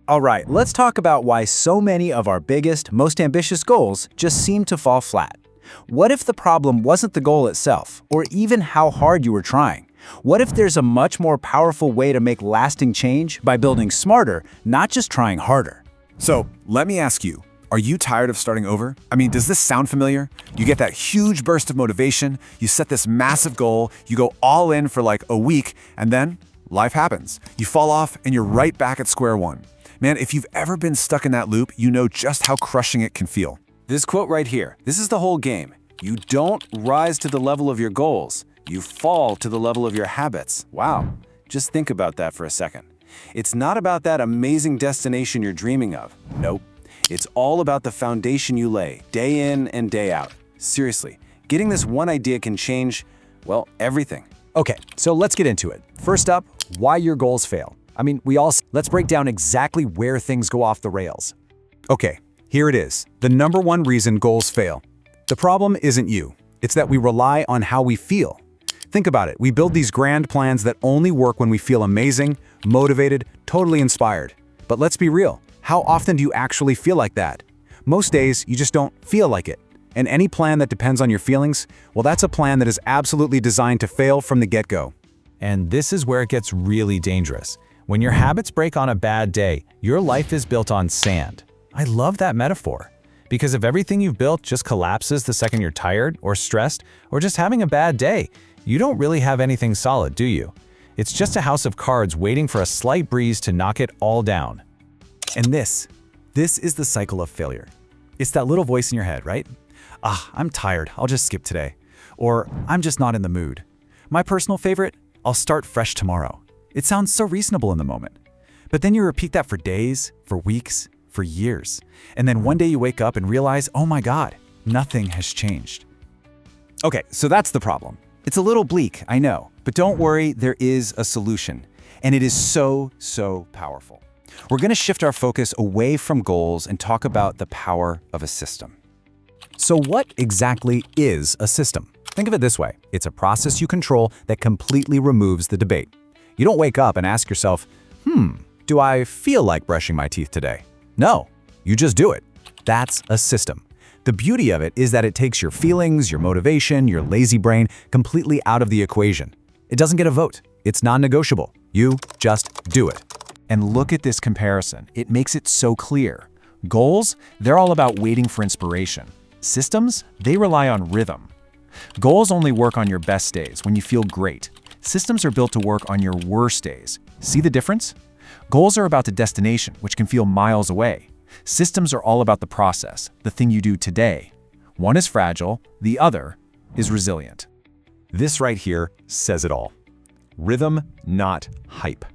All right, let's talk about why so many of our biggest, most ambitious goals just seem to fall flat. What if the problem wasn't the goal itself, or even how hard you were trying? What if there's a much more powerful way to make lasting change by building smarter, not just trying harder? So, let me ask you, are you tired of starting over? I mean, does this sound familiar? You get that huge burst of motivation, you set this massive goal, you go all in for like a week, and then life happens. You fall off and you're right back at square one. Man, if you've ever been stuck in that loop, you know just how crushing it can feel. This quote right here, this is the whole game. You don't rise to the level of your goals. You fall to the level of your habits. Wow, just think about that for a second. It's not about that amazing destination you're dreaming of. Nope. It's all about the foundation you lay, day in and day out. Seriously, getting this one idea can change, well, everything. Okay, so let's get into it. First up, why your goals fail. Let's break down exactly where things go off the rails. Okay, here it is. The number one reason goals fail. The problem isn't you. It's that we rely on how we feel. Think about it. We build these grand plans that only work when we feel amazing, motivated, totally inspired. But let's be real. How often do you actually feel like that? Most days, you just don't feel like it. And any plan that depends on your feelings, well, that's a plan that is absolutely designed to fail from the get-go. And this is where it gets really dangerous. When your habits break on a bad day, your life is built on sand. I love that metaphor. Because if everything you've built just collapses the second you're tired or stressed or just having a bad day, you don't really have anything solid, do you? It's just a house of cards waiting for a slight breeze to knock it all down. And this is the cycle of failure. It's that little voice in your head, right? I'm tired, I'll just skip today. Or I'm just not in the mood. My personal favorite, I'll start fresh tomorrow. It sounds so reasonable in the moment. But then you repeat that for days, for weeks, for years. And then one day you wake up and realize, oh my God, nothing has changed. Okay, so that's the problem. It's a little bleak, I know, but don't worry, there is a solution. And it is so powerful. We're going to shift our focus away from goals and talk about the power of a system. So what exactly is a system? Think of it this way. It's a process you control that completely removes the debate. You don't wake up and ask yourself, do I feel like brushing my teeth today? No, you just do it. That's a system. The beauty of it is that it takes your feelings, your motivation, your lazy brain completely out of the equation. It doesn't get a vote. It's non-negotiable. You just do it. And look at this comparison. It makes it so clear. Goals, they're all about waiting for inspiration. Systems, they rely on rhythm. Goals only work on your best days, when you feel great. Systems are built to work on your worst days. See the difference? Goals are about the destination, which can feel miles away. Systems are all about the process, the thing you do today. One is fragile, the other is resilient. This right here says it all. Rhythm, not hype.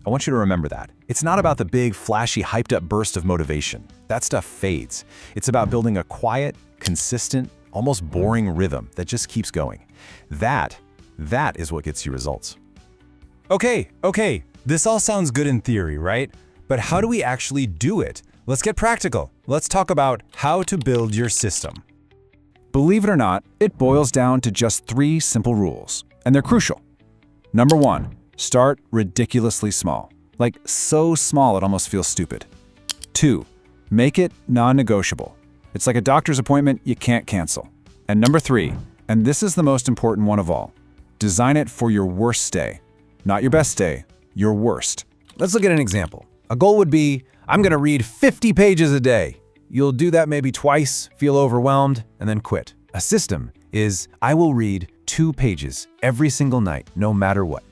I want you to remember that. It's not about the big, flashy, hyped-up burst of motivation. That stuff fades. It's about building a quiet, consistent, almost boring rhythm that just keeps going. That is what gets you results. Okay, this all sounds good in theory, right? But how do we actually do it? Let's get practical. Let's talk about how to build your system. Believe it or not, it boils down to just 3 simple rules, and they're crucial. Number 1, start ridiculously small. Like so small it almost feels stupid. 2, make it non-negotiable. It's like a doctor's appointment you can't cancel. And number 3, and this is the most important one of all, design it for your worst day. Not your best day, your worst. Let's look at an example. A goal would be, I'm going to read 50 pages a day. You'll do that maybe twice, feel overwhelmed, and then quit. A system is, I will read 2 pages every single night, no matter what.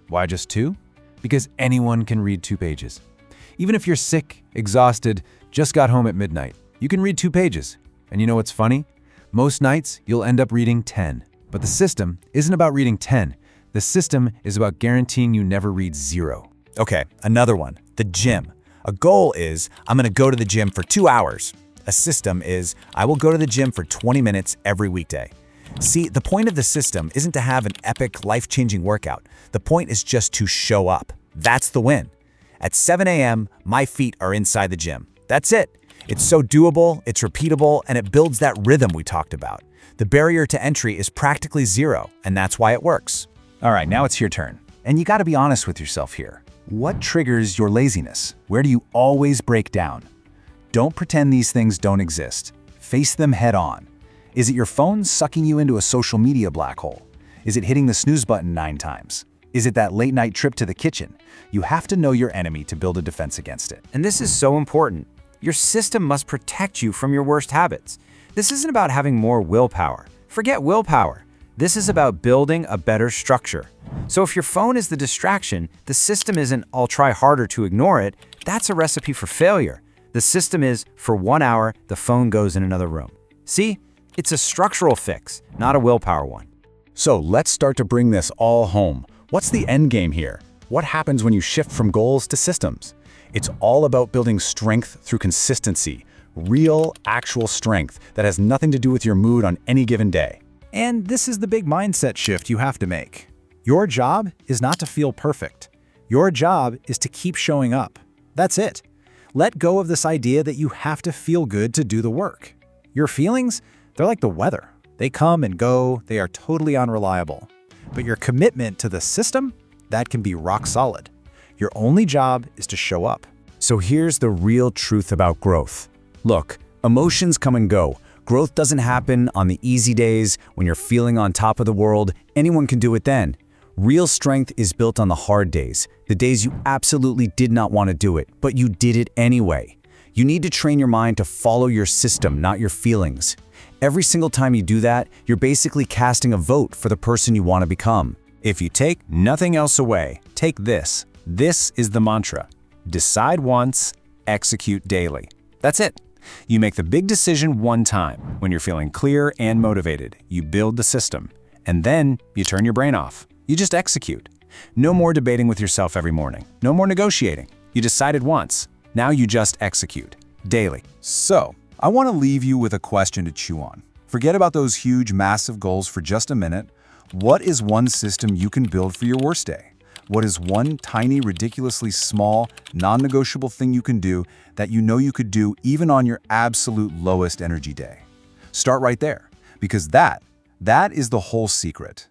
Why just 2? Because anyone can read 2 pages. Even if you're sick, exhausted, just got home at midnight, you can read 2 pages. And you know what's funny? Most nights, you'll end up reading 10. But the system isn't about reading 10. The system is about guaranteeing you never read 0. Okay, another one, the gym. A goal is, I'm going to go to the gym for 2 hours. A system is, I will go to the gym for 20 minutes every weekday. See, the point of the system isn't to have an epic, life-changing workout. The point is just to show up. That's the win. At 7 a.m., my feet are inside the gym. That's it. It's so doable, it's repeatable, and it builds that rhythm we talked about. The barrier to entry is practically 0, and that's why it works. All right, now it's your turn. And you got to be honest with yourself here. What triggers your laziness? Where do you always break down? Don't pretend these things don't exist. Face them head on. Is it your phone sucking you into a social media black hole? Is it hitting the snooze button 9 times? Is it that late night trip to the kitchen? You have to know your enemy to build a defense against it. And this is so important. Your system must protect you from your worst habits. This isn't about having more willpower. Forget willpower. This is about building a better structure. So if your phone is the distraction, the system isn't "I'll try harder to ignore it." That's a recipe for failure. The system is, for 1 hour, the phone goes in another room. See? It's a structural fix, not a willpower one. So let's start to bring this all home. What's the end game here? What happens when you shift from goals to systems? It's all about building strength through consistency, real, actual strength that has nothing to do with your mood on any given day. And this is the big mindset shift you have to make. Your job is not to feel perfect. Your job is to keep showing up. That's it. Let go of this idea that you have to feel good to do the work. Your feelings, they're like the weather. They come and go, they are totally unreliable. But your commitment to the system, that can be rock solid. Your only job is to show up. So here's the real truth about growth. Look, emotions come and go. Growth doesn't happen on the easy days when you're feeling on top of the world. Anyone can do it then. Real strength is built on the hard days, the days you absolutely did not want to do it, but you did it anyway. You need to train your mind to follow your system, not your feelings. Every single time you do that, you're basically casting a vote for the person you want to become. If you take nothing else away, take this. This is the mantra. Decide once, execute daily. That's it. You make the big decision one time. When you're feeling clear and motivated, you build the system. And then you turn your brain off. You just execute. No more debating with yourself every morning. No more negotiating. You decided once. Now you just execute. Daily. So, I want to leave you with a question to chew on. Forget about those huge, massive goals for just a minute. What is one system you can build for your worst day? What is one tiny, ridiculously small, non-negotiable thing you can do that you know you could do even on your absolute lowest energy day? Start right there, because that is the whole secret.